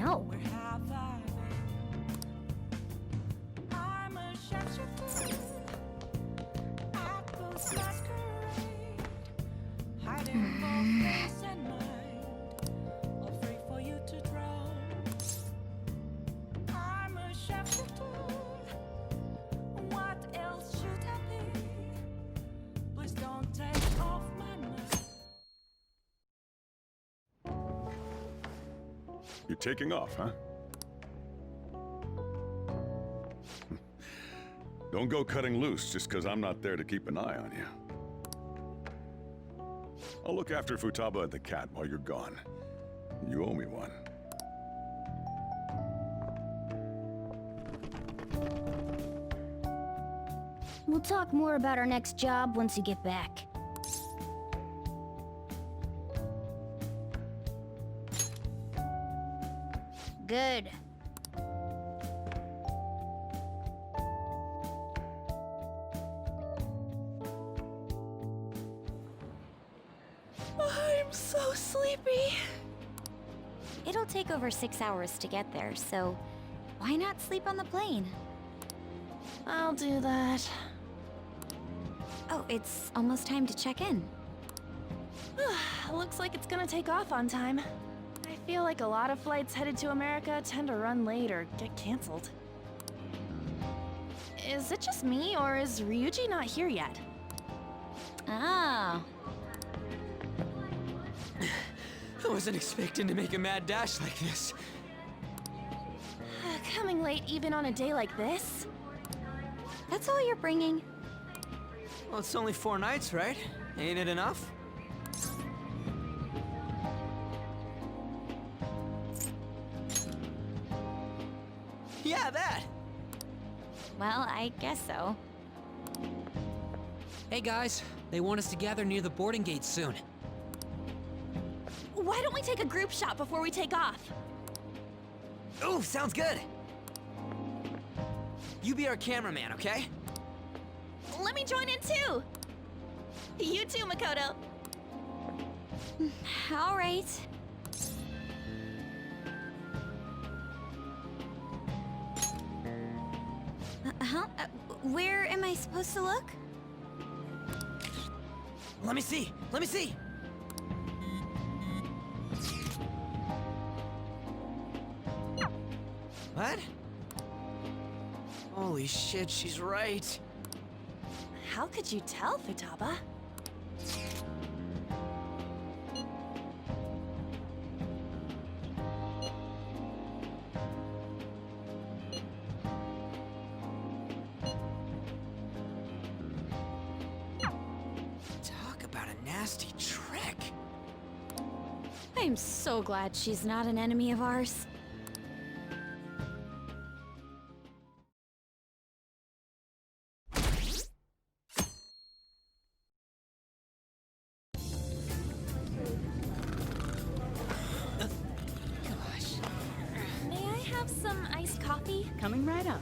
know. You're taking off, huh? Don't go cutting loose just because I'm not there to keep an eye on you. I'll look after Futaba and the cat while you're gone. You owe me one. We'll talk more about our next job once you get back. Good. I'm so sleepy. It'll take over 6 hours to get there, so why not sleep on the plane? I'll do that. Oh, it's almost time to check in. Looks like it's gonna take off on time. I feel like a lot of flights headed to America tend to run late or get canceled. Is it just me, or is Ryuji not here yet? Ah. I wasn't expecting to make a mad dash like this. Coming late even on a day like this? That's all you're bringing? Well, it's only 4 nights, right? Ain't it enough? Yeah, that! Well, I guess so. Hey guys, they want us to gather near the boarding gate soon. Why don't we take a group shot before we take off? Ooh, sounds good! You be our cameraman, okay? Let me join in too! You too, Makoto! All right. Where am I supposed to look? Let me see! Let me see! What? Holy shit, she's right. How could you tell, Futaba? Talk about a nasty trick. I'm so glad she's not an enemy of ours. May I have some iced coffee? Coming right up.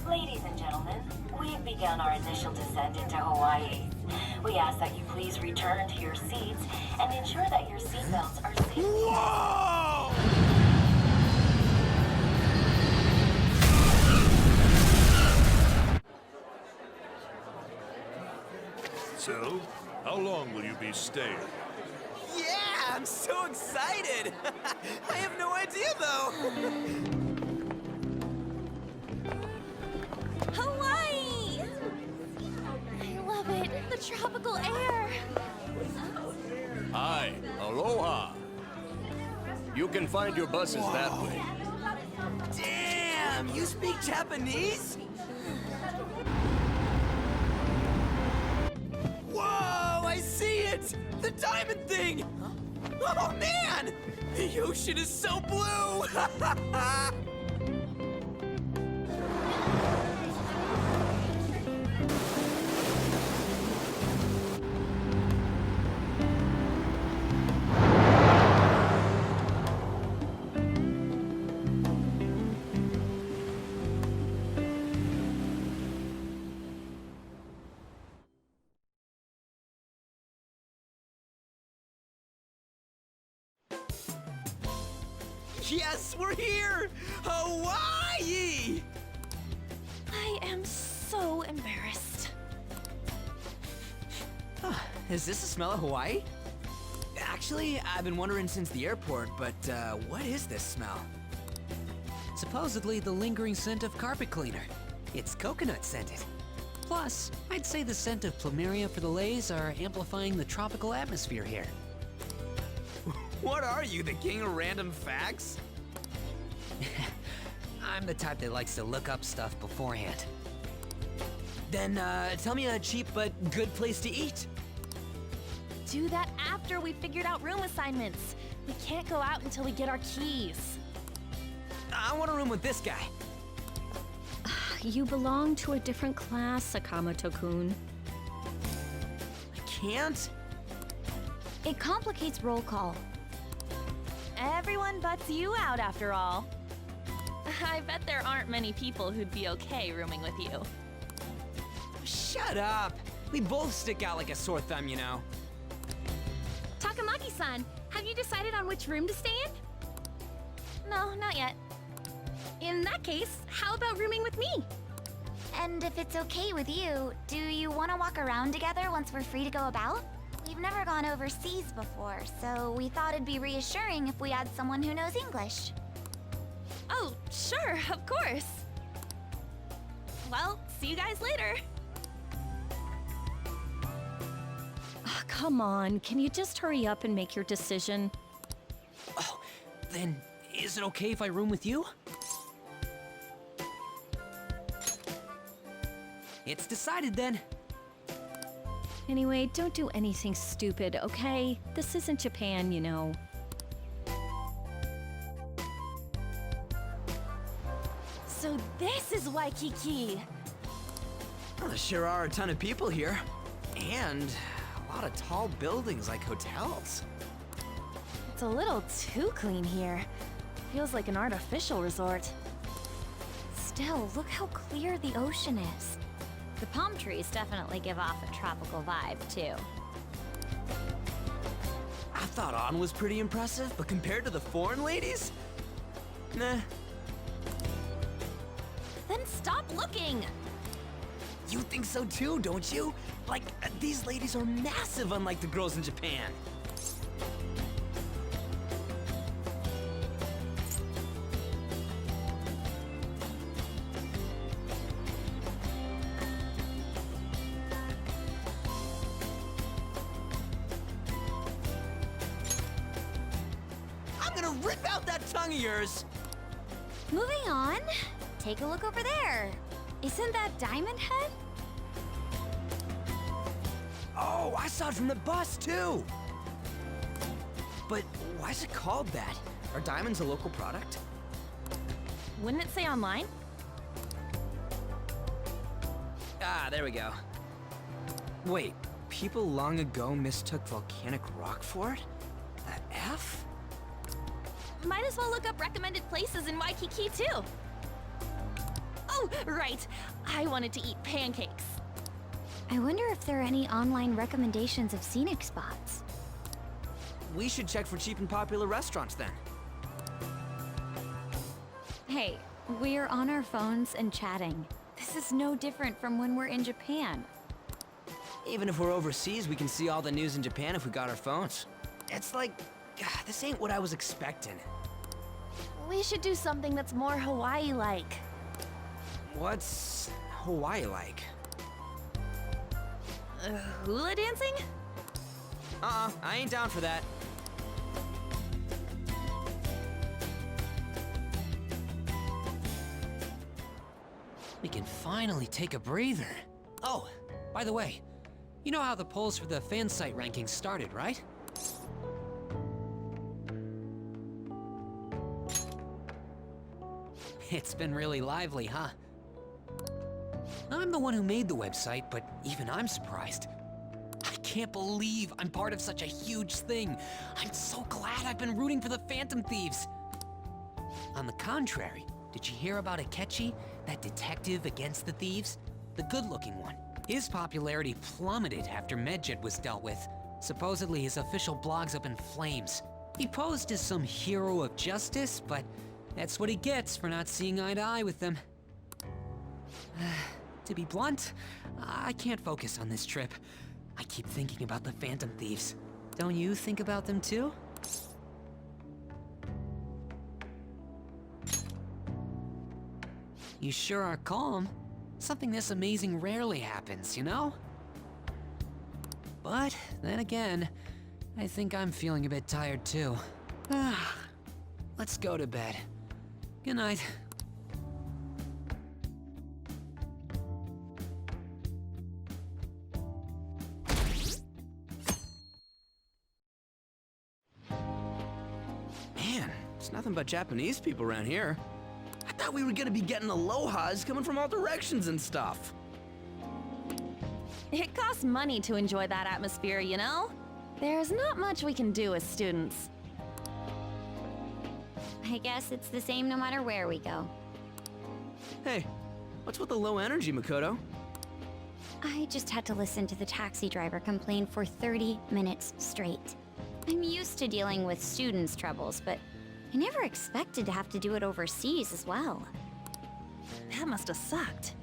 Ladies and gentlemen, we've begun our initial descent into Hawaii. We ask that you please return to your seats and ensure that your seatbelts are safely... Whoa! So, how long will you be staying? Yeah, I'm so excited! I have no idea, though! Hawaii! I love it. The tropical air. Hi, aloha. You can find your buses that way. Damn, you speak Japanese? Whoa, I see it! The diamond thing! Oh man! The ocean is so blue! Yes, we're here! Hawaii! I am so embarrassed. Is this the smell of Hawaii? Actually, I've been wondering since the airport, but what is this smell? Supposedly the lingering scent of carpet cleaner. It's coconut scented. Plus, I'd say the scent of plumeria for the lays are amplifying the tropical atmosphere here. What are you, the king of random facts? I'm the type that likes to look up stuff beforehand. Then tell me a cheap but good place to eat. Do that after we figured out room assignments. We can't go out until we get our keys. I want a room with this guy. You belong to a different class, Sakamoto-kun. I can't. It complicates roll call. Everyone butts you out after all. I bet there aren't many people who'd be okay rooming with you. Shut up. We both stick out like a sore thumb, you know. Takamaki-san, have you decided on which room to stay in? No, not yet. In that case, how about rooming with me? And if it's okay with you, do you want to walk around together once we're free to go about? We've never gone overseas before, so we thought it'd be reassuring if we had someone who knows English. Oh, sure, of course. Well, see you guys later. Ah, come on, can you just hurry up and make your decision? Oh, then is it okay if I room with you? It's decided then. Anyway, don't do anything stupid, okay? This isn't Japan, you know. So this is Waikiki. Well, there sure are a ton of people here. And a lot of tall buildings like hotels. It's a little too clean here. Feels like an artificial resort. Still, look how clear the ocean is. The palm trees definitely give off a tropical vibe, too. I thought Ann was pretty impressive, but compared to the foreign ladies? Nah. Then stop looking! You think so too, don't you? Like, these ladies are massive unlike the girls in Japan. I'm gonna rip out that tongue of yours! Moving on, take a look over there. Isn't that Diamond Head? Oh, I saw it from the bus too! But why is it called that? Are diamonds a local product? Wouldn't it say online? Ah, there we go. Wait, people long ago mistook volcanic rock for it? That F? Might as well look up recommended places in Waikiki too. Oh, right. I wanted to eat pancakes. I wonder if there are any online recommendations of scenic spots. We should check for cheap and popular restaurants then. Hey, we're on our phones and chatting. This is no different from when we're in Japan. Even if we're overseas, we can see all the news in Japan if we got our phones. It's like, this ain't what I was expecting. We should do something that's more Hawaii-like. What's Hawaii like? Hula dancing? I ain't down for that. We can finally take a breather. Oh, by the way, you know how the polls for the fan site rankings started, right? It's been really lively, huh? I'm the one who made the website, but even I'm surprised. I can't believe I'm part of such a huge thing. I'm so glad I've been rooting for the Phantom Thieves. On the contrary, did you hear about Akechi, that detective against the thieves? The good-looking one. His popularity plummeted after Medjed was dealt with. Supposedly his official blog's up in flames. He posed as some hero of justice, but that's what he gets for not seeing eye to eye with them. To be blunt, I can't focus on this trip. I keep thinking about the Phantom Thieves. Don't you think about them too? You sure are calm. Something this amazing rarely happens, you know? But then again, I think I'm feeling a bit tired too. Let's go to bed. Good night. Man, it's nothing but Japanese people around here. I thought we were gonna be getting alohas coming from all directions and stuff. It costs money to enjoy that atmosphere, you know? There's not much we can do as students. I guess it's the same no matter where we go. Hey, what's with the low energy, Makoto? I just had to listen to the taxi driver complain for 30 minutes straight. I'm used to dealing with students' troubles, but I never expected to have to do it overseas as well. That must have sucked.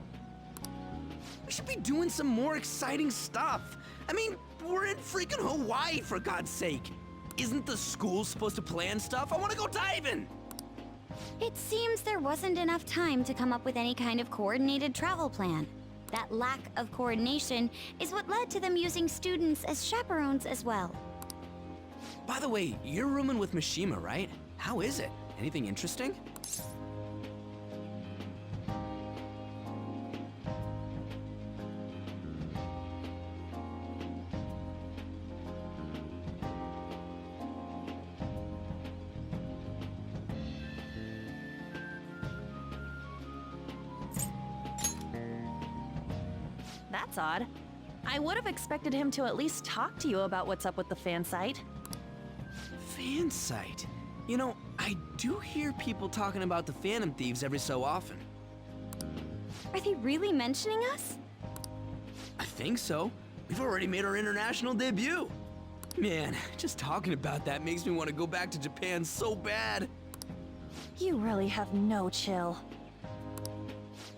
We should be doing some more exciting stuff. I mean, we're in freaking Hawaii, for God's sake. Isn't the school supposed to plan stuff? I want to go diving! It seems there wasn't enough time to come up with any kind of coordinated travel plan. That lack of coordination is what led to them using students as chaperones as well. By the way, you're rooming with Mishima, right? How is it? Anything interesting? That's odd. I would have expected him to at least talk to you about what's up with the fan site. Fan site? You know, I do hear people talking about the Phantom Thieves every so often. Are they really mentioning us? I think so. We've already made our international debut. Man, just talking about that makes me want to go back to Japan so bad. You really have no chill.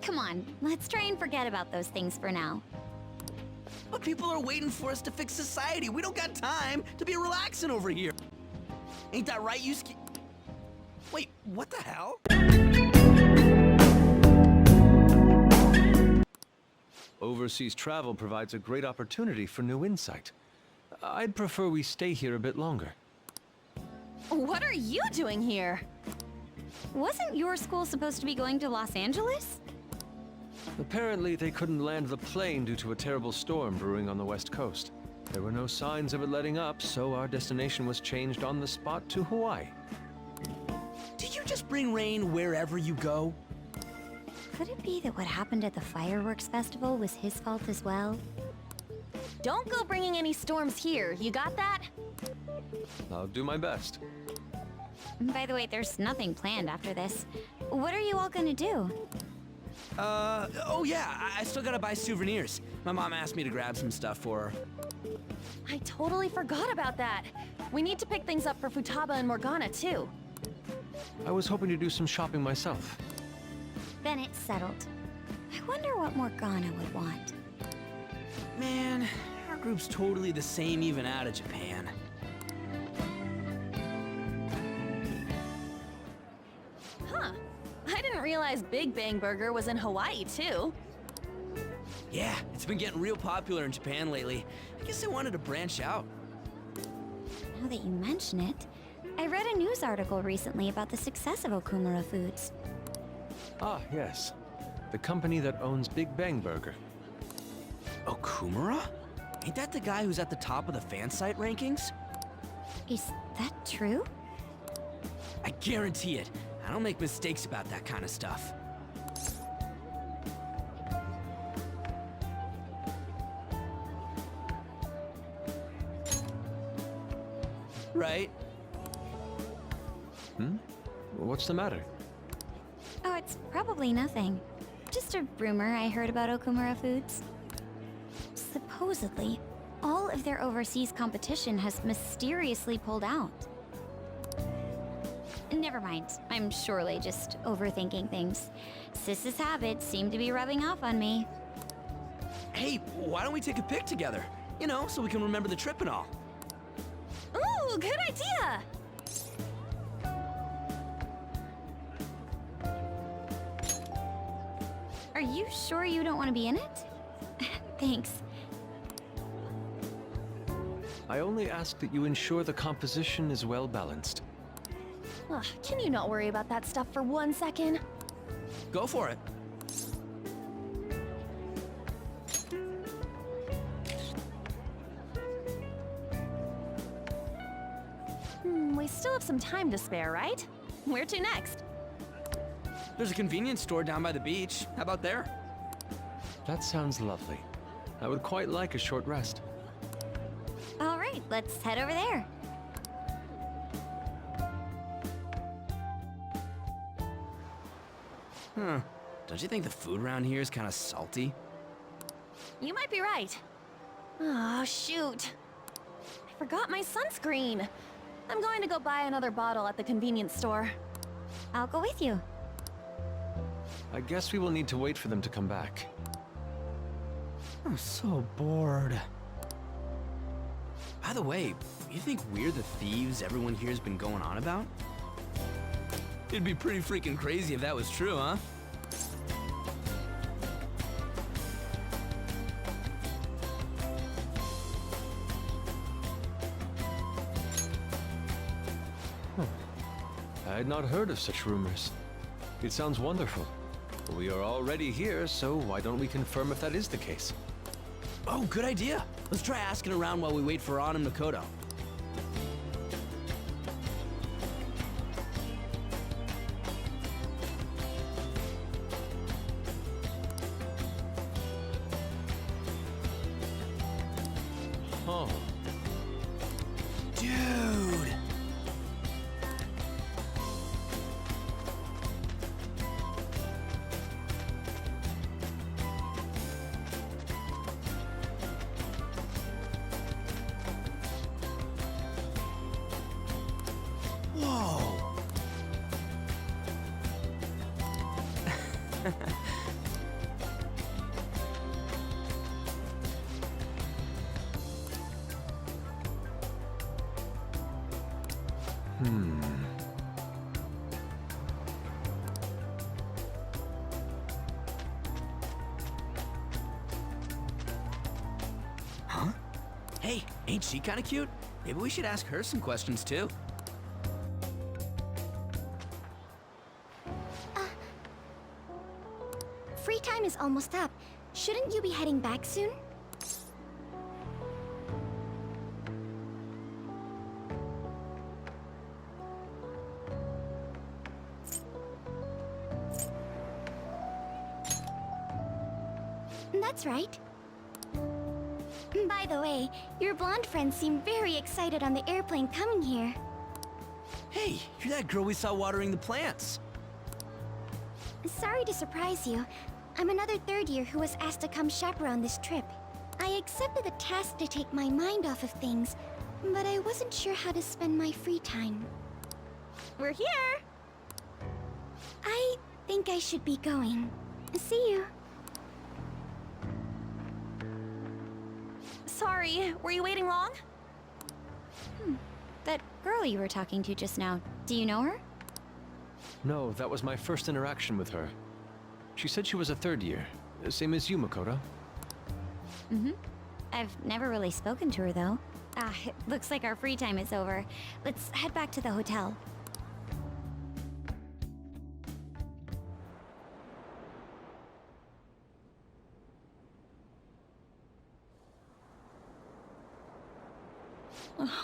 Come on, let's try and forget about those things for now. But people are waiting for us to fix society. We don't got time to be relaxing over here. Ain't that right, Yusuke? Wait, what the hell? Overseas travel provides a great opportunity for new insight. I'd prefer we stay here a bit longer. What are you doing here? Wasn't your school supposed to be going to Los Angeles? Apparently, they couldn't land the plane due to a terrible storm brewing on the west coast. There were no signs of it letting up, so our destination was changed on the spot to Hawaii. Do you just bring rain wherever you go? Could it be that what happened at the fireworks festival was his fault as well? Don't go bringing any storms here, you got that? I'll do my best. By the way, there's nothing planned after this. What are you all gonna do? Oh yeah, I still gotta buy souvenirs. My mom asked me to grab some stuff for her. I totally forgot about that. We need to pick things up for Futaba and Morgana, too. I was hoping to do some shopping myself. Then it's settled. I wonder what Morgana would want. Man, our group's totally the same even out of Japan. Huh. I didn't realize Big Bang Burger was in Hawaii, too. Yeah, it's been getting real popular in Japan lately. I guess I wanted to branch out. Now that you mention it, I read a news article recently about the success of Okumura Foods. Ah, yes. The company that owns Big Bang Burger. Okumura? Ain't that the guy who's at the top of the fan site rankings? Is that true? I guarantee it. I don't make mistakes about that kind of stuff. Right? What's the matter? Oh, it's probably nothing. Just a rumor I heard about Okumura Foods. Supposedly, all of their overseas competition has mysteriously pulled out. Never mind. I'm surely just overthinking things. Sis's habits seem to be rubbing off on me. Hey, why don't we take a pic together? You know, so we can remember the trip and all. Ooh, good idea! Are you sure you don't want to be in it? Thanks. I only ask that you ensure the composition is well balanced. Ugh, can you not worry about that stuff for 1 second? Go for it. We still have some time to spare, right? Where to next? There's a convenience store down by the beach. How about there? That sounds lovely. I would quite like a short rest. All right, let's head over there. Huh. Don't you think the food around here is kind of salty? You might be right. Oh, shoot. I forgot my sunscreen. I'm going to go buy another bottle at the convenience store. I'll go with you. I guess we will need to wait for them to come back. I'm so bored. By the way, you think we're the thieves everyone here's been going on about? It'd be pretty freaking crazy if that was true, huh? I had not heard of such rumors. It sounds wonderful. We are already here, so why don't we confirm if that is the case? Oh, good idea. Let's try asking around while we wait for Autumn Makoto. Oh, Dude! Whoa! Huh? Hey, ain't she kind of cute? Maybe we should ask her some questions too. Free time is almost up. Shouldn't you be heading back soon? That's right. By the way, your blonde friends seem very excited on the airplane coming here. Hey, you're that girl we saw watering the plants. Sorry to surprise you. I'm another third year who was asked to come chaperone this trip. I accepted the task to take my mind off of things, but I wasn't sure how to spend my free time. We're here! I think I should be going. See you. Sorry, were you waiting long? That girl you were talking to just now, do you know her? no, that was my first interaction with her. She said she was a third year, same as you, Makoto. I've never really spoken to her, though. It looks like our free time is over. Let's head back to the hotel.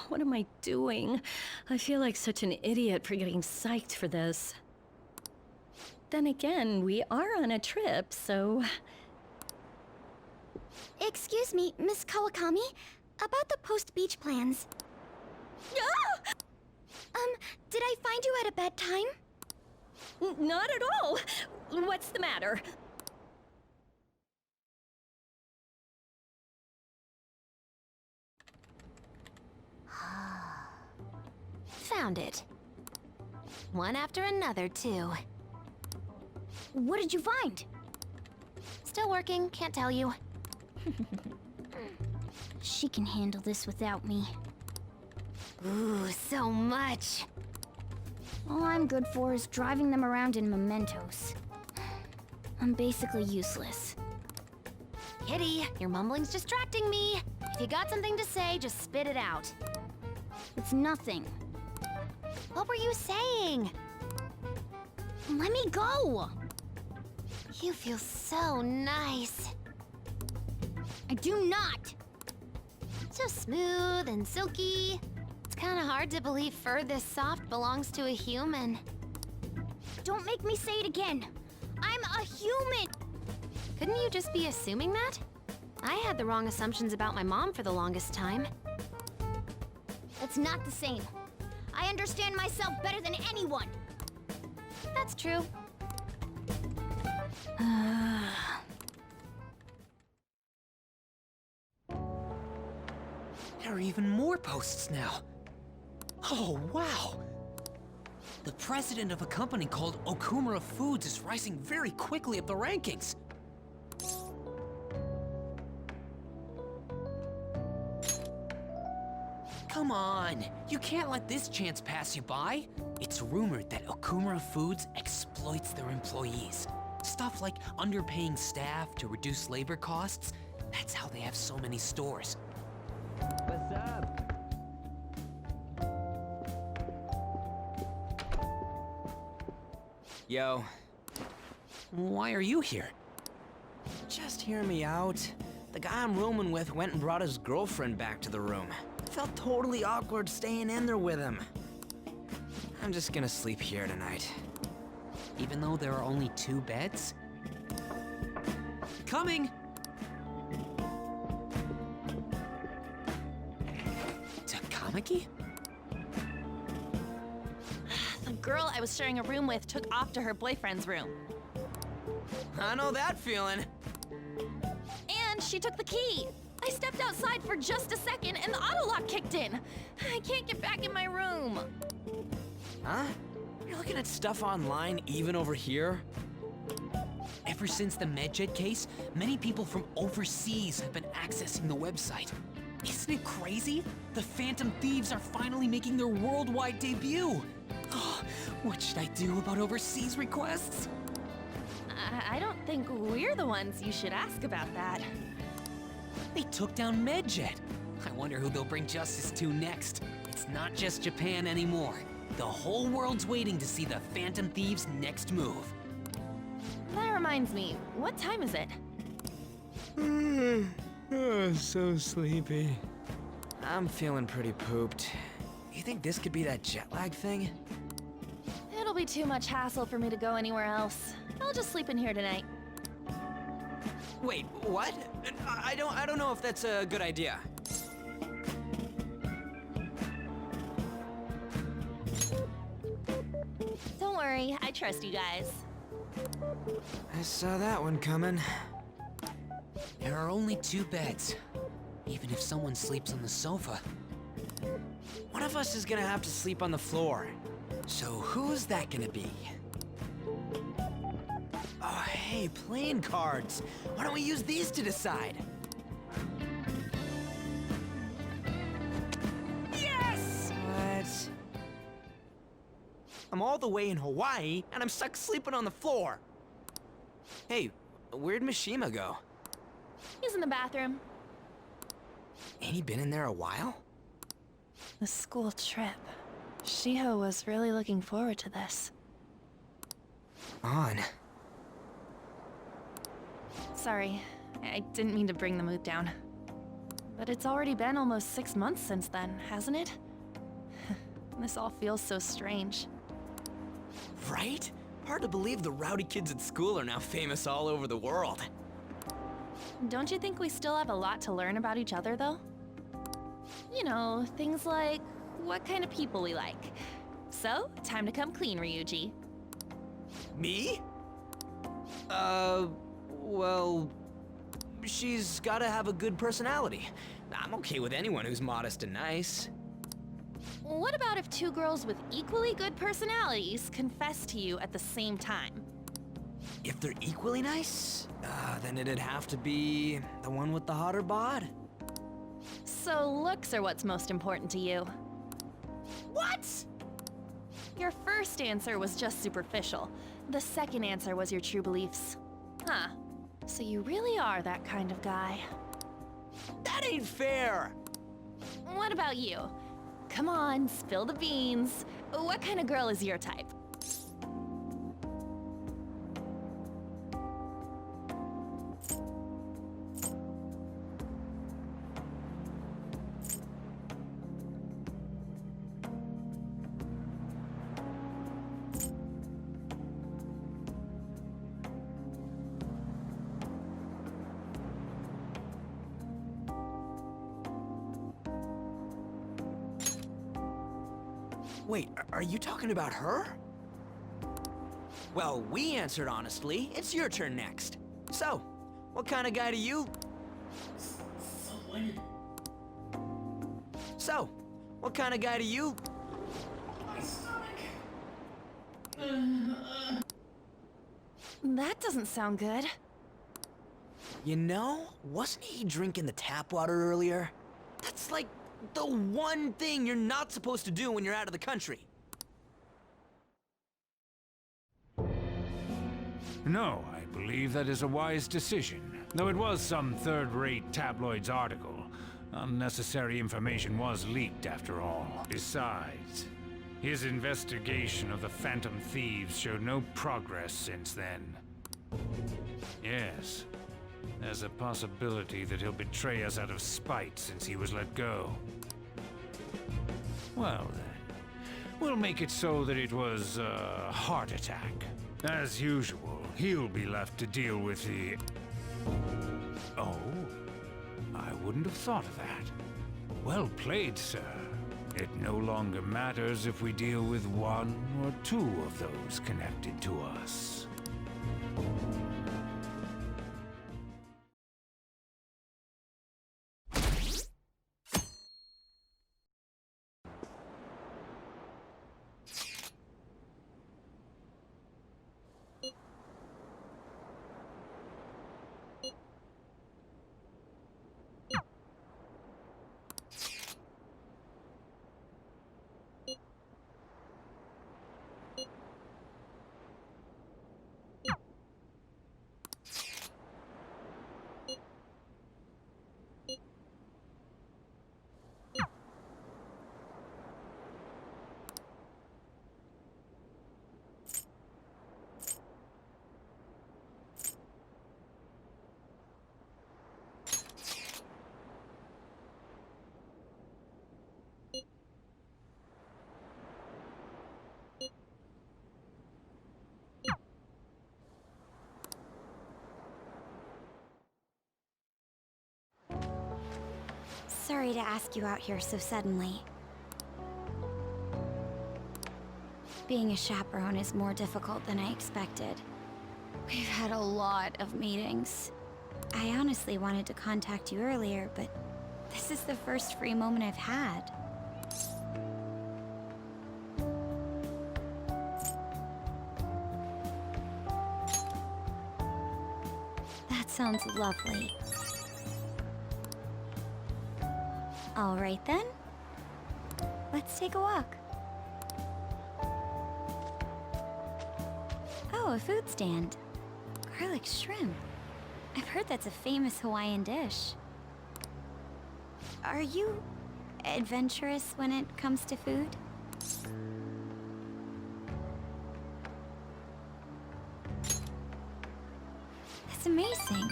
What am I doing? I feel like such an idiot for getting psyched for this. Then again, we are on a trip, so... Excuse me, Miss Kawakami? About the post-beach plans. Ah! Did I find you at a bad time? Not at all! What's the matter? Found it. One after another, too. What did you find? Still working, can't tell you. She can handle this without me. Ooh, so much. All I'm good for is driving them around in mementos. I'm basically useless. Kitty, your mumbling's distracting me. If you got something to say, just spit it out. It's nothing. What were you saying? Let me go! You feel so nice. I do not! So smooth and silky. It's kind of hard to believe fur this soft belongs to a human. Don't make me say it again! I'm a human! Couldn't you just be assuming that? I had the wrong assumptions about my mom for the longest time. It's not the same. I understand myself better than anyone! That's true. There are even more posts now. Oh, wow! The president of a company called Okumura Foods is rising very quickly up the rankings. Come on, you can't let this chance pass you by. It's rumored that Okumura Foods exploits their employees. Stuff like underpaying staff to reduce labor costs. That's how they have so many stores. What's up? Yo, Why are you here? just hear me out. The guy I'm rooming with went and brought his girlfriend back to the room. Felt totally awkward staying in there with him. I'm just gonna sleep here tonight. Even though there are only 2 beds? Coming! Takamaki? The girl I was sharing a room with took off to her boyfriend's room. I know that feeling. And she took the key. I stepped outside for just a second and the auto lock kicked in. I can't get back in my room. Huh? You're looking at stuff online even over here? Ever since the MedJet case, many people from overseas have been accessing the website. Isn't it crazy? The Phantom Thieves are finally making their worldwide debut. Oh, what should I do about overseas requests? I don't think we're the ones you should ask about that. They took down MedJet. I wonder who they'll bring justice to next. It's not just Japan anymore. The whole world's waiting to see the Phantom Thieves' next move. That reminds me, what time is it? So sleepy. I'm feeling pretty pooped. You think this could be that jet lag thing? It'll be too much hassle for me to go anywhere else. I'll just sleep in here tonight. Wait, what? I don't know if that's a good idea. Don't worry, I trust you guys. I saw that one coming. There are only 2 beds. Even if someone sleeps on the sofa. One of us is gonna have to sleep on the floor. So who's that gonna be? Oh, hey, playing cards. Why don't we use these to decide? Yes! What? I'm all the way in Hawaii, and I'm stuck sleeping on the floor. Hey, where'd Mishima go? He's in the bathroom. Ain't he been in there a while? The school trip. Shiho was really looking forward to this. On. Sorry, I didn't mean to bring the mood down. But it's already been almost 6 months since then, hasn't it? This all feels so strange. Right? Hard to believe the rowdy kids at school are now famous all over the world. Don't you think we still have a lot to learn about each other, though? You know, things like what kind of people we like. So, time to come clean, Ryuji. Me? Well, she's gotta have a good personality. I'm okay with anyone who's modest and nice. What about if two girls with equally good personalities confess to you at the same time? If they're equally nice, then it'd have to be the one with the hotter bod. So looks are what's most important to you. What? Your first answer was just superficial. The second answer was your true beliefs. Huh. So you really are that kind of guy. That ain't fair! What about you? Come on, spill the beans. What kind of girl is your type? Wait, are you talking about her? Well, we answered honestly. It's your turn next. So, what kind of guy do you... So, what kind of guy do you... That doesn't sound good. You know, wasn't he drinking the tap water earlier? That's like the one thing you're not supposed to do when you're out of the country. No, I believe that is a wise decision. Though it was some third-rate tabloid's article, unnecessary information was leaked after all. Besides, his investigation of the Phantom Thieves showed no progress since then. Yes, there's a possibility that he'll betray us out of spite since he was let go. Well then, we'll make it so that it was a heart attack. As usual, he'll be left to deal with the... Oh, I wouldn't have thought of that. Well played, sir. It no longer matters if we deal with one or two of those connected to us. Sorry to ask you out here so suddenly. Being a chaperone is more difficult than I expected. We've had a lot of meetings. I honestly wanted to contact you earlier, but this is the first free moment I've had. That sounds lovely. All right then. Let's take a walk. Oh, a food stand. Garlic shrimp. I've heard that's a famous Hawaiian dish. Are you adventurous when it comes to food? That's amazing.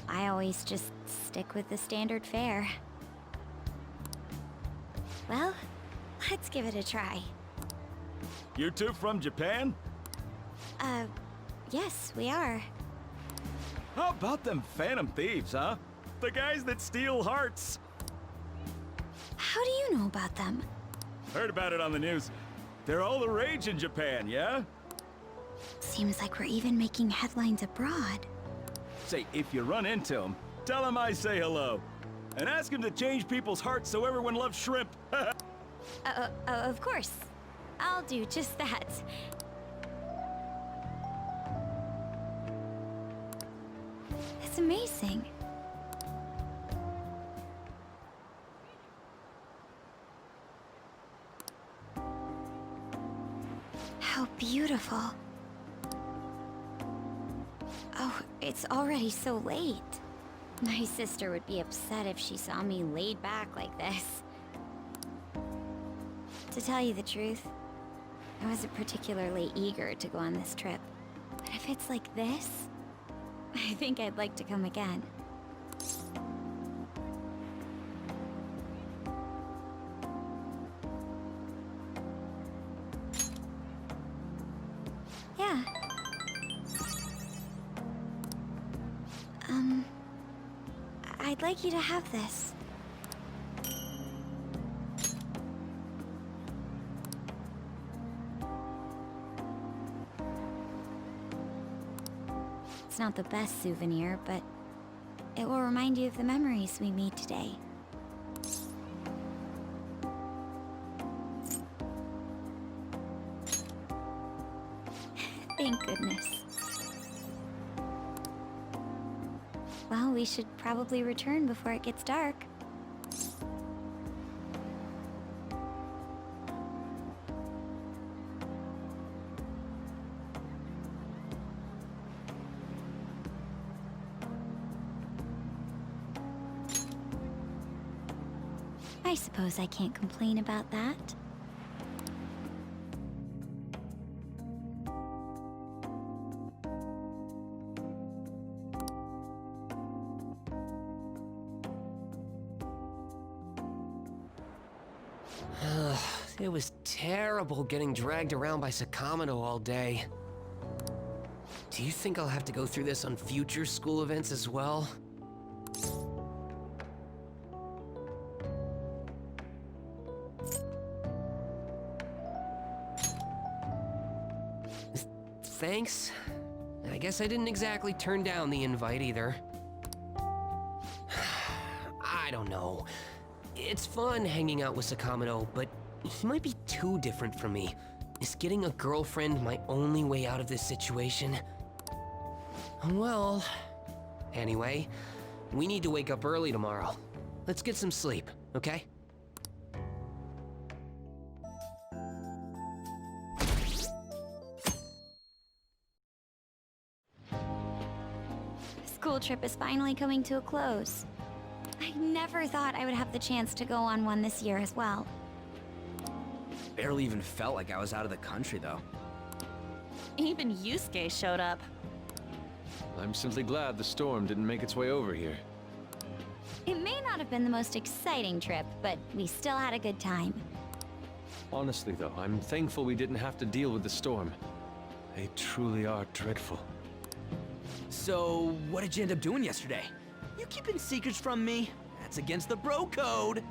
I always just stick with the standard fare. Well, let's give it a try. You two from Japan? Yes, we are. How about them Phantom Thieves, huh? The guys that steal hearts. How do you know about them? Heard about it on the news. They're all the rage in Japan, yeah? Seems like we're even making headlines abroad. Say, if you run into them, tell them I say hello. And ask him to change people's hearts so everyone loves shrimp. Of course. I'll do just that. It's amazing. How beautiful. Oh, it's already so late. My sister would be upset if she saw me laid back like this. To tell you the truth, I wasn't particularly eager to go on this trip. But if it's like this, I think I'd like to come again. Yeah. I'd like you to have this. It's not the best souvenir, but it will remind you of the memories we made today. Thank goodness. Well, we should probably return before it gets dark. I suppose I can't complain about that. It was terrible getting dragged around by Sakamoto all day. Do you think I'll have to go through this on future school events as well? Thanks. I guess I didn't exactly turn down the invite either. I don't know. It's fun hanging out with Sakamoto, but he might be too different from me. Is getting a girlfriend my only way out of this situation? Well, anyway, we need to wake up early tomorrow. Let's get some sleep, okay? The school trip is finally coming to a close. I never thought I would have the chance to go on one this year as well. Barely even felt like I was out of the country, though. Even Yusuke showed up. I'm simply glad the storm didn't make its way over here. It may not have been the most exciting trip, but we still had a good time. Honestly, though, I'm thankful we didn't have to deal with the storm. They truly are dreadful. So, what did you end up doing yesterday? You keeping secrets from me? That's against the bro code.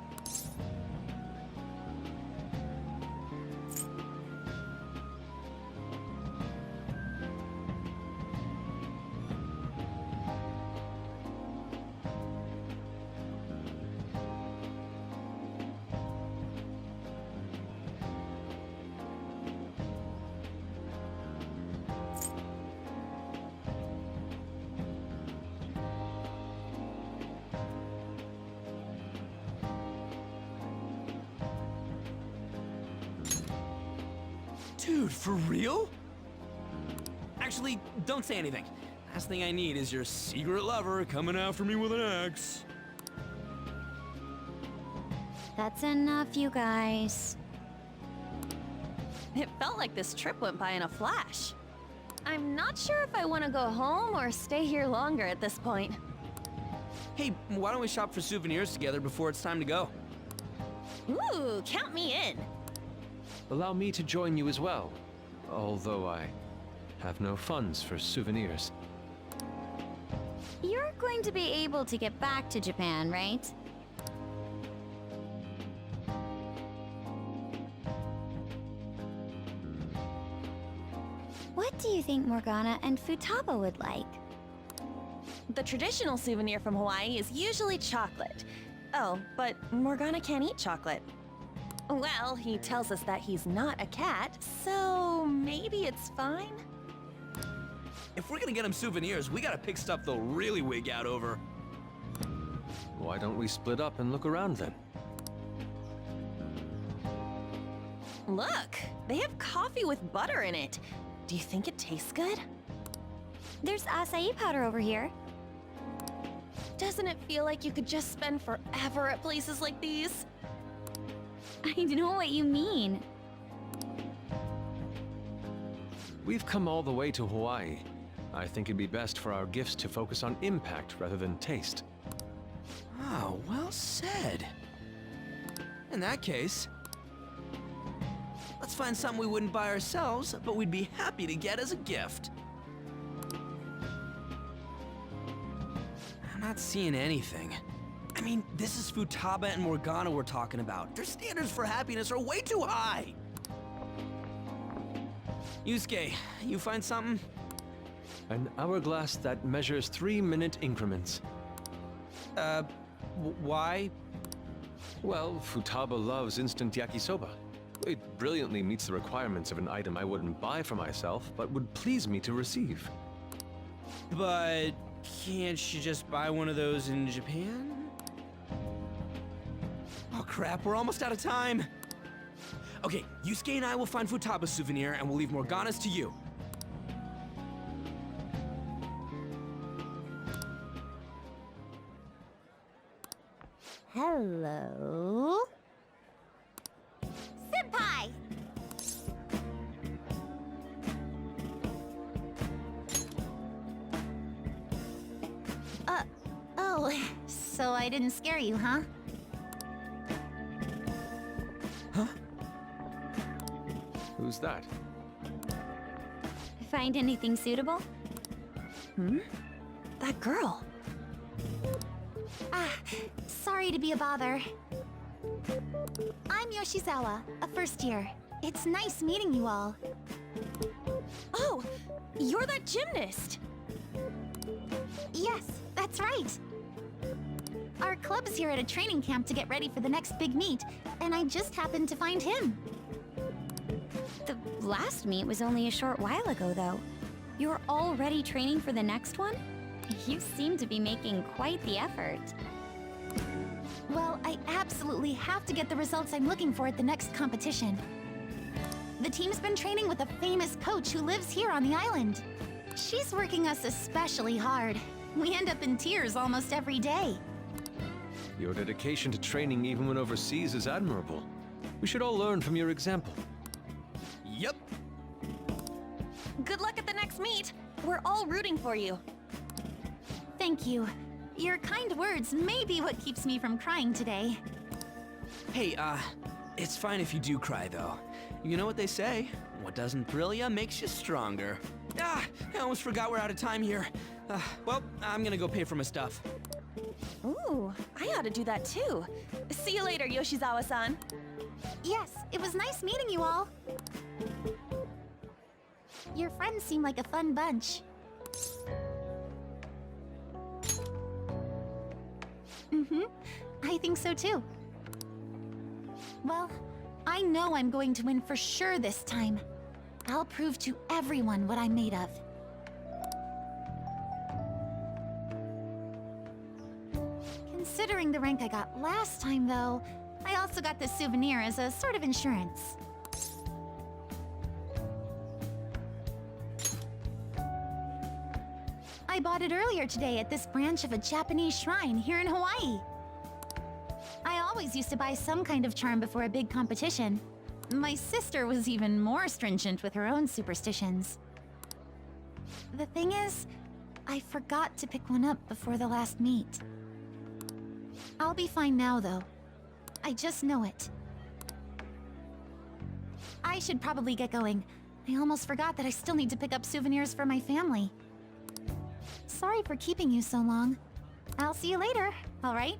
Dude, for real? Actually, don't say anything. Last thing I need is your secret lover coming after me with an axe. That's enough, you guys. It felt like this trip went by in a flash. I'm not sure if I want to go home or stay here longer at this point. Hey, why don't we shop for souvenirs together before it's time to go? Ooh, count me in. Allow me to join you as well, although I have no funds for souvenirs. You're going to be able to get back to Japan, right? What do you think Morgana and Futaba would like? The traditional souvenir from Hawaii is usually chocolate. Oh, but Morgana can't eat chocolate. Well, he tells us that he's not a cat, so maybe it's fine? If we're gonna get him souvenirs, we gotta pick stuff they'll really wig out over. Why don't we split up and look around then? Look, they have coffee with butter in it. Do you think it tastes good? There's acai powder over here. Doesn't it feel like you could just spend forever at places like these? I know what you mean. We've come all the way to Hawaii. I think it'd be best for our gifts to focus on impact rather than taste. Oh, well said. In that case, let's find something we wouldn't buy ourselves, but we'd be happy to get as a gift. I'm not seeing anything. I mean, this is Futaba and Morgana we're talking about. Their standards for happiness are way too high. Yusuke, you find something? An hourglass that measures 3-minute increments. Why? Well, Futaba loves instant yakisoba. It brilliantly meets the requirements of an item I wouldn't buy for myself, but would please me to receive. But can't you just buy one of those in Japan? Oh crap, we're almost out of time. Okay, Yusuke and I will find Futaba's souvenir and we'll leave Morgana's to you. Hello? Senpai! Oh, so I didn't scare you, huh? Huh? Who's that? Find anything suitable? That girl. Ah, sorry to be a bother. I'm Yoshizawa, a first year. It's nice meeting you all. Oh, you're that gymnast. Yes, that's right. Our club's here at a training camp to get ready for the next big meet, and I just happened to find him. The last meet was only a short while ago, though. You're already training for the next one? You seem to be making quite the effort. Well, I absolutely have to get the results I'm looking for at the next competition. The team's been training with a famous coach who lives here on the island. She's working us especially hard. We end up in tears almost every day. Your dedication to training even when overseas is admirable. We should all learn from your example. Yep. Good luck at the next meet. We're all rooting for you. Thank you. Your kind words may be what keeps me from crying today. Hey, it's fine if you do cry, though. You know what they say? What doesn't thrill ya makes you stronger. Ah, I almost forgot we're out of time here. Well, I'm gonna go pay for my stuff. Ooh, I ought to do that too. See you later, Yoshizawa-san. Yes, it was nice meeting you all. Your friends seem like a fun bunch. I think so too. Well, I know I'm going to win for sure this time. I'll prove to everyone what I'm made of. Considering the rank I got last time, though, I also got this souvenir as a sort of insurance. I bought it earlier today at this branch of a Japanese shrine here in Hawaii. I always used to buy some kind of charm before a big competition. My sister was even more stringent with her own superstitions. The thing is, I forgot to pick one up before the last meet. I'll be fine now, though. I just know it. I should probably get going. I almost forgot that I still need to pick up souvenirs for my family. Sorry for keeping you so long. I'll see you later, all right?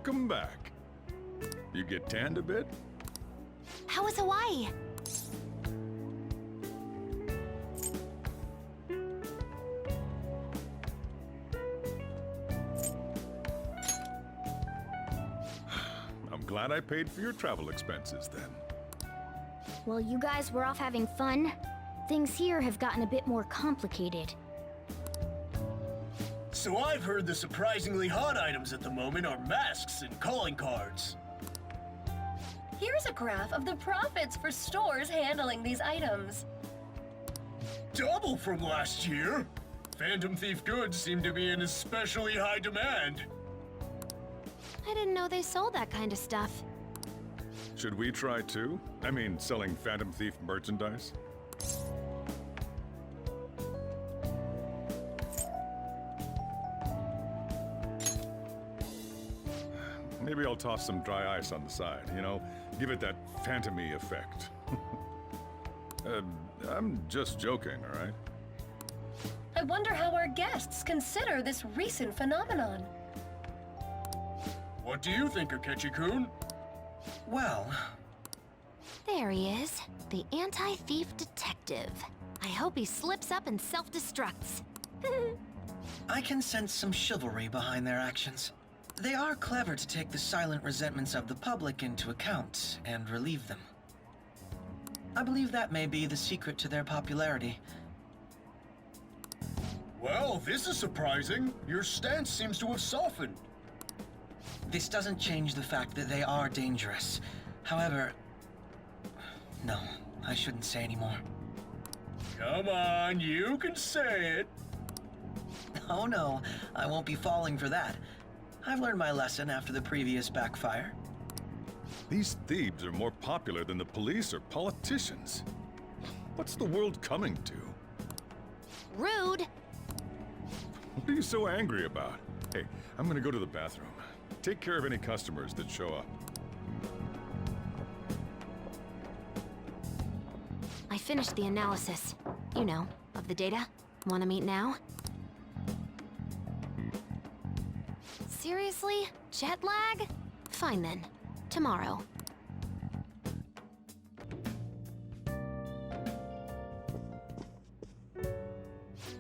welcome back. You get tanned a bit? How was Hawaii? I'm glad I paid for your travel expenses then. While you guys were off having fun, things here have gotten a bit more complicated. So I've heard the surprisingly hot items at the moment are masks and calling cards. Here's a graph of the profits for stores handling these items. Double from last year. Phantom Thief goods seem to be in especially high demand. I didn't know they sold that kind of stuff. Should we try too? I mean, selling Phantom Thief merchandise? Maybe I'll toss some dry ice on the side, you know? Give it that phantom-y effect. I'm just joking, all right? I wonder how our guests consider this recent phenomenon. What do you think, Akechi-kun? Well, There he is, the anti-thief detective. I hope he slips up and self-destructs. I can sense some chivalry behind their actions. They are clever to take the silent resentments of the public into account and relieve them. I believe that may be the secret to their popularity. Well, this is surprising. Your stance seems to have softened. This doesn't change the fact that they are dangerous. However, no, I shouldn't say anymore. Come on, you can say it. Oh no, I won't be falling for that. I've learned my lesson after the previous backfire. These thieves are more popular than the police or politicians. What's the world coming to? Rude. What are you so angry about? Hey, I'm gonna go to the bathroom. Take care of any customers that show up. I finished the analysis. You know, of the data. Wanna meet now? Seriously? Jet lag? Fine then. Tomorrow.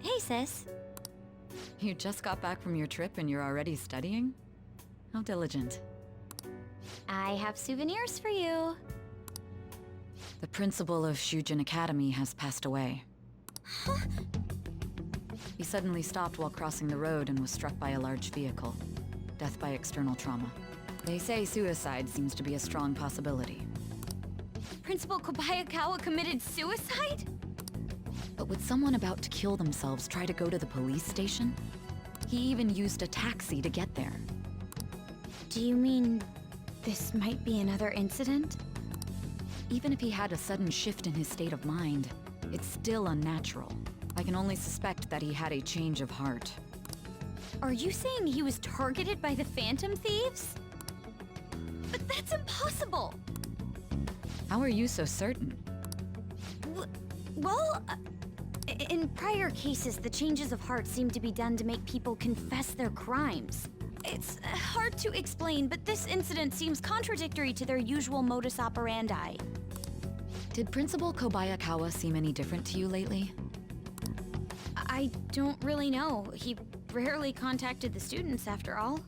Hey, sis. You just got back from your trip and you're already studying? How diligent. I have souvenirs for you. The principal of Shujin Academy has passed away. He suddenly stopped while crossing the road and was struck by a large vehicle. Death by external trauma. They say suicide seems to be a strong possibility. Principal Kobayakawa committed suicide? But would someone about to kill themselves try to go to the police station? He even used a taxi to get there. Do you mean this might be another incident? Even if he had a sudden shift in his state of mind, it's still unnatural. I can only suspect that he had a change of heart. Are you saying he was targeted by the Phantom Thieves? But that's impossible! How are you so certain? Well, in prior cases, the changes of heart seem to be done to make people confess their crimes. It's hard to explain, but this incident seems contradictory to their usual modus operandi. Did Principal Kobayakawa seem any different to you lately? I don't really know. He rarely contacted the students, after all.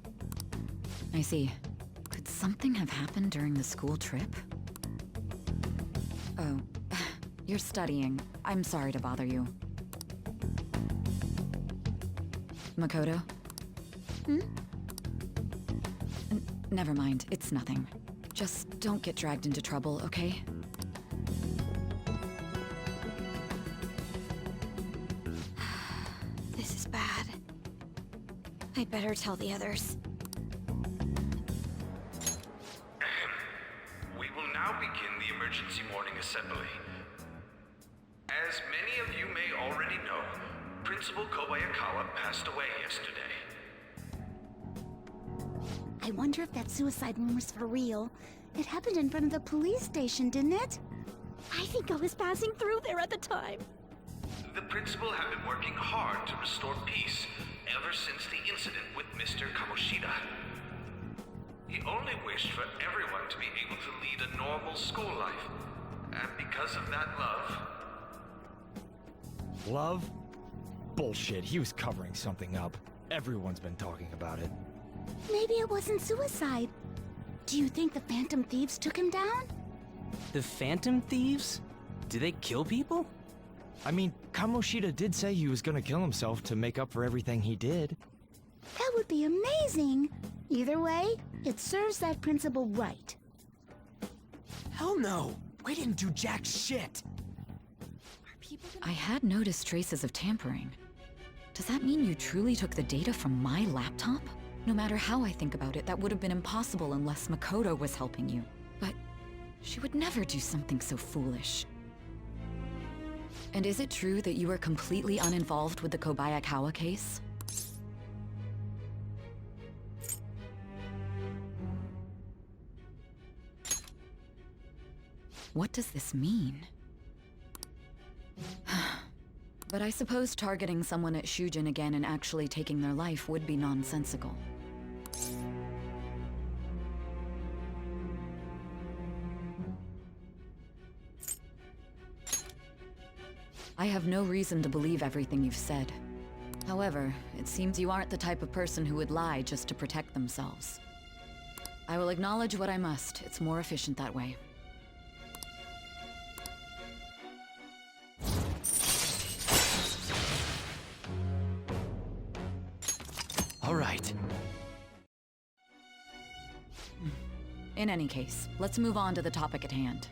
I see. Could something have happened during the school trip? Oh, you're studying. I'm sorry to bother you. Makoto? Never mind, it's nothing. Just don't get dragged into trouble, okay? This is bad. I'd better tell the others. We will now begin the emergency morning assembly. As many of you may already know, Principal Kobayakawa passed away yesterday. I wonder if that suicide rumor's for real. It happened in front of the police station, didn't it? I think I was passing through there at the time. The principal had been working hard to restore peace ever since the incident with Mr. Kamoshida. He only wished for everyone to be able to lead a normal school life. And because of that love... Love? Bullshit, he was covering something up. Everyone's been talking about it. Maybe it wasn't suicide. Do you think the Phantom Thieves took him down? The Phantom Thieves? Do they kill people? I mean, Kamoshida did say he was gonna kill himself to make up for everything he did. That would be amazing. Either way, it serves that principal right. Hell no! We didn't do jack shit! I had noticed traces of tampering. Does that mean you truly took the data from my laptop? No matter how I think about it, that would have been impossible unless Makoto was helping you. But she would never do something so foolish. And is it true that you were completely uninvolved with the Kobayakawa case? What does this mean? But I suppose targeting someone at Shujin again and actually taking their life would be nonsensical. I have no reason to believe everything you've said. However, it seems you aren't the type of person who would lie just to protect themselves. I will acknowledge what I must. It's more efficient that way. All right. In any case, let's move on to the topic at hand.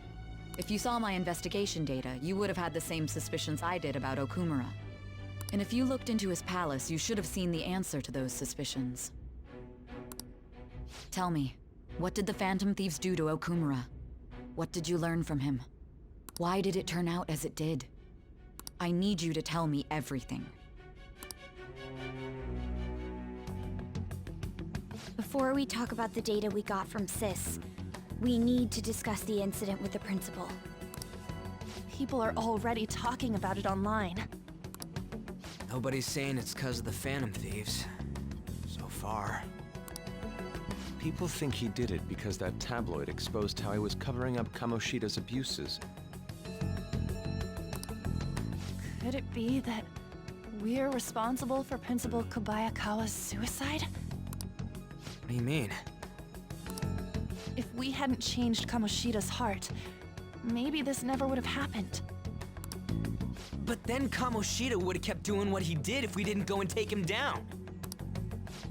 If you saw my investigation data, you would have had the same suspicions I did about Okumura. And if you looked into his palace, you should have seen the answer to those suspicions. Tell me, what did the Phantom Thieves do to Okumura? What did you learn from him? Why did it turn out as it did? I need you to tell me everything. Before we talk about the data we got from Sis, we need to discuss the incident with the principal. People are already talking about it online. Nobody's saying it's because of the Phantom Thieves. So far. People think he did it because that tabloid exposed how he was covering up Kamoshida's abuses. Could it be that we're responsible for Principal Kobayakawa's suicide? What do you mean? If we hadn't changed Kamoshida's heart, maybe this never would have happened. But then Kamoshida would have kept doing what he did if we didn't go and take him down.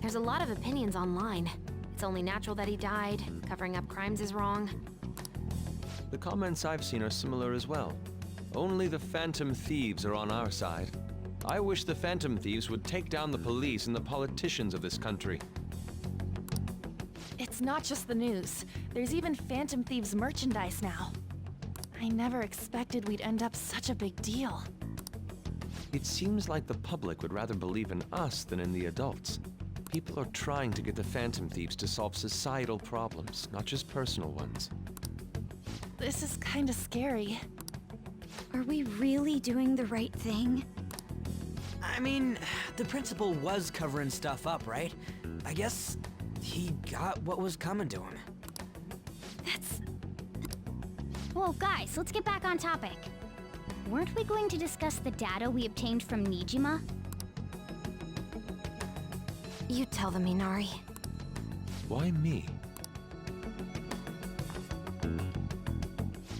There's a lot of opinions online. It's only natural that he died. Covering up crimes is wrong. The comments I've seen are similar as well. Only the Phantom Thieves are on our side. I wish the Phantom Thieves would take down the police and the politicians of this country. It's not just the news. There's even Phantom Thieves merchandise now. I never expected we'd end up such a big deal. It seems like the public would rather believe in us than in the adults. People are trying to get the Phantom Thieves to solve societal problems, not just personal ones. This is kinda scary. Are we really doing the right thing? I mean, the principal was covering stuff up, right? I guess he got what was coming to him. Whoa, guys, let's get back on topic. Weren't we going to discuss the data we obtained from Nijima? You tell them, Minari. Why me?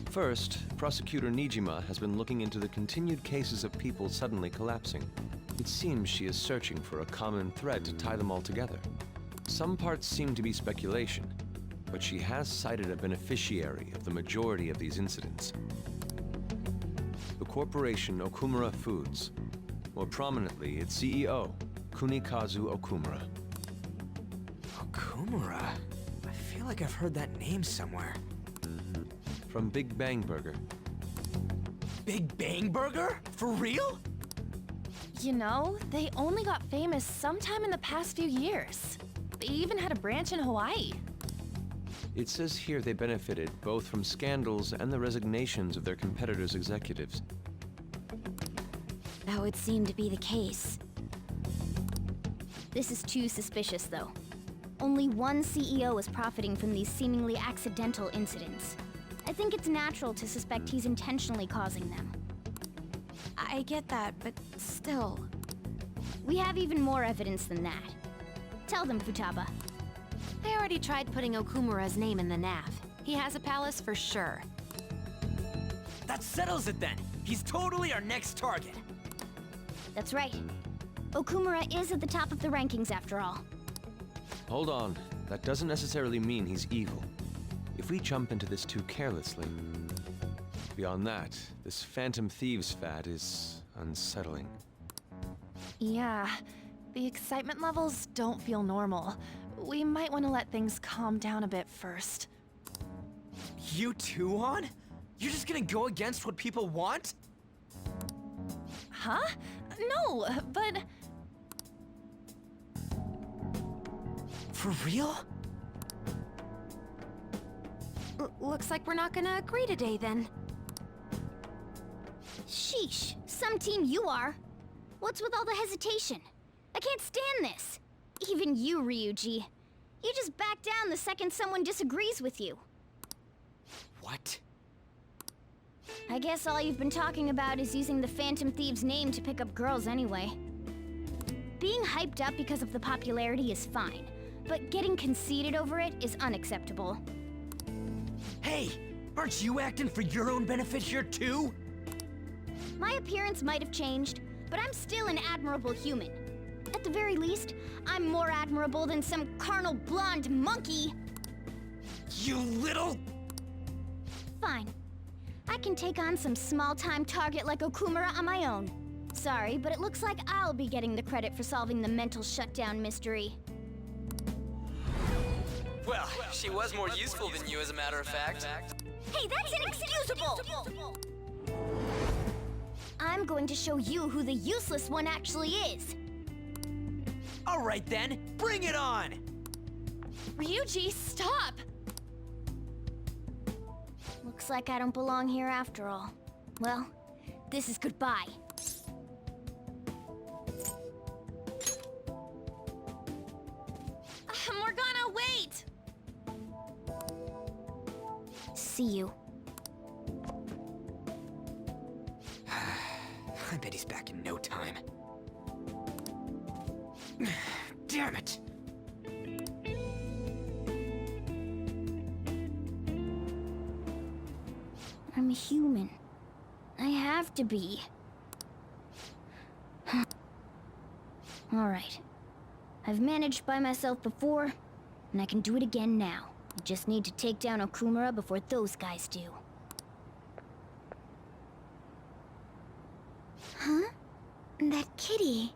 First, Prosecutor Nijima has been looking into the continued cases of people suddenly collapsing. It seems she is searching for a common thread to tie them all together. Some parts seem to be speculation, but she has cited a beneficiary of the majority of these incidents. The corporation Okumura Foods. More prominently, its CEO, Kunikazu Okumura. Okumura? I feel like I've heard that name somewhere. From Big Bang Burger. Big Bang Burger? For real? You know, they only got famous sometime in the past few years. They even had a branch in Hawaii. It says here they benefited both from scandals and the resignations of their competitors' executives. That would seem to be the case. This is too suspicious, though. Only one CEO is profiting from these seemingly accidental incidents. I think it's natural to suspect he's intentionally causing them. I get that, but still. We have even more evidence than that. Tell them, Futaba. They already tried putting Okumura's name in the nav. He has a palace for sure. That settles it then. He's totally our next target. That's right. Okumura is at the top of the rankings after all. Hold on. That doesn't necessarily mean he's evil. If we jump into this too carelessly... Beyond that, this Phantom Thieves fad is unsettling. Yeah, the excitement levels don't feel normal. We might want to let things calm down a bit first. You too, On? You're just gonna go against what people want? Huh? No, but... For real? Looks like we're not gonna agree today, then. Sheesh, some team you are. What's with all the hesitation? I can't stand this. Even you, Ryuji. You just back down the second someone disagrees with you. What? I guess all you've been talking about is using the Phantom Thieves' name to pick up girls anyway. Being hyped up because of the popularity is fine, but getting conceited over it is unacceptable. Hey, aren't you acting for your own benefit here too? My appearance might have changed, but I'm still an admirable human. At the very least, I'm more admirable than some carnal blonde monkey. You little... Fine. I can take on some small-time target like Okumura on my own. Sorry, but it looks like I'll be getting the credit for solving the mental shutdown mystery. Well, she was more useful than you, as a matter of fact. Hey, that's inexcusable! I'm going to show you who the useless one actually is. All right then, bring it on! Ryuji, stop! Looks like I don't belong here after all. Well, this is goodbye. Morgana, wait! See you. I bet he's back in no time. Damn it! I'm a human. I have to be. Alright. I've managed by myself before, and I can do it again now. I just need to take down Okumura before those guys do. Huh? That kitty.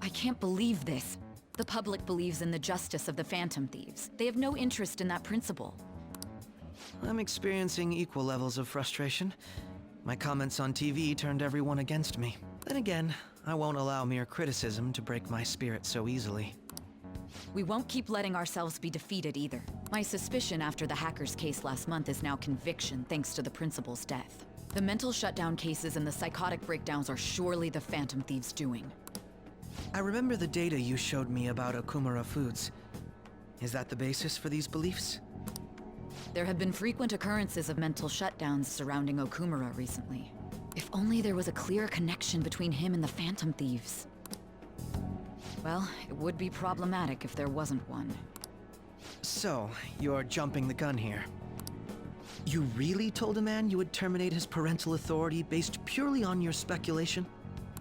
I can't believe this. The public believes in the justice of the Phantom Thieves. They have no interest in that principle. I'm experiencing equal levels of frustration. My comments on TV turned everyone against me. Then again, I won't allow mere criticism to break my spirit so easily. We won't keep letting ourselves be defeated either. My suspicion after the hackers case last month is now conviction thanks to the principal's death. The mental shutdown cases and the psychotic breakdowns are surely the Phantom Thieves' doing. I remember the data you showed me about Okumura Foods. Is that the basis for these beliefs? There have been frequent occurrences of mental shutdowns surrounding Okumura recently. If only there was a clear connection between him and the Phantom Thieves. Well, it would be problematic if there wasn't one. So, you're jumping the gun here. You really told a man you would terminate his parental authority based purely on your speculation?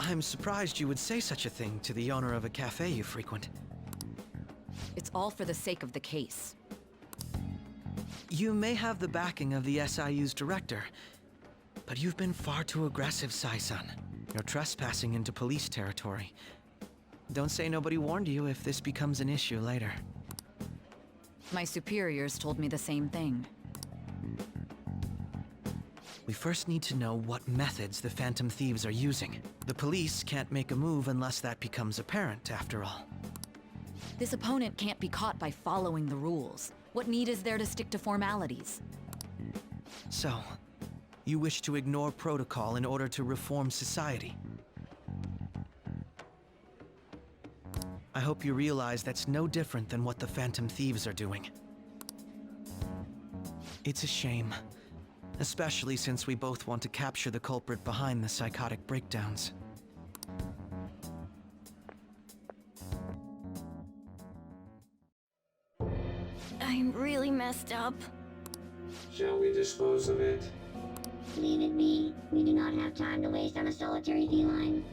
I'm surprised you would say such a thing to the owner of a cafe you frequent. It's all for the sake of the case. You may have the backing of the SIU's director, but you've been far too aggressive, Sai-san. You're trespassing into police territory. Don't say nobody warned you if this becomes an issue later. My superiors told me the same thing. We first need to know what methods the Phantom Thieves are using. The police can't make a move unless that becomes apparent, after all. This opponent can't be caught by following the rules. What need is there to stick to formalities? So, you wish to ignore protocol in order to reform society? I hope you realize that's no different than what the Phantom Thieves are doing. It's a shame, especially since we both want to capture the culprit behind the psychotic breakdowns. I'm really messed up. Shall we dispose of it? Leave it be. We do not have time to waste on a solitary feline.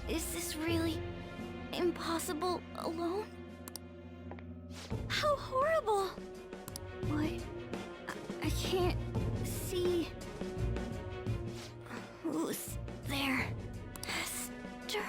Is this really impossible alone? How horrible! What? I can't see. Who's there? Esther.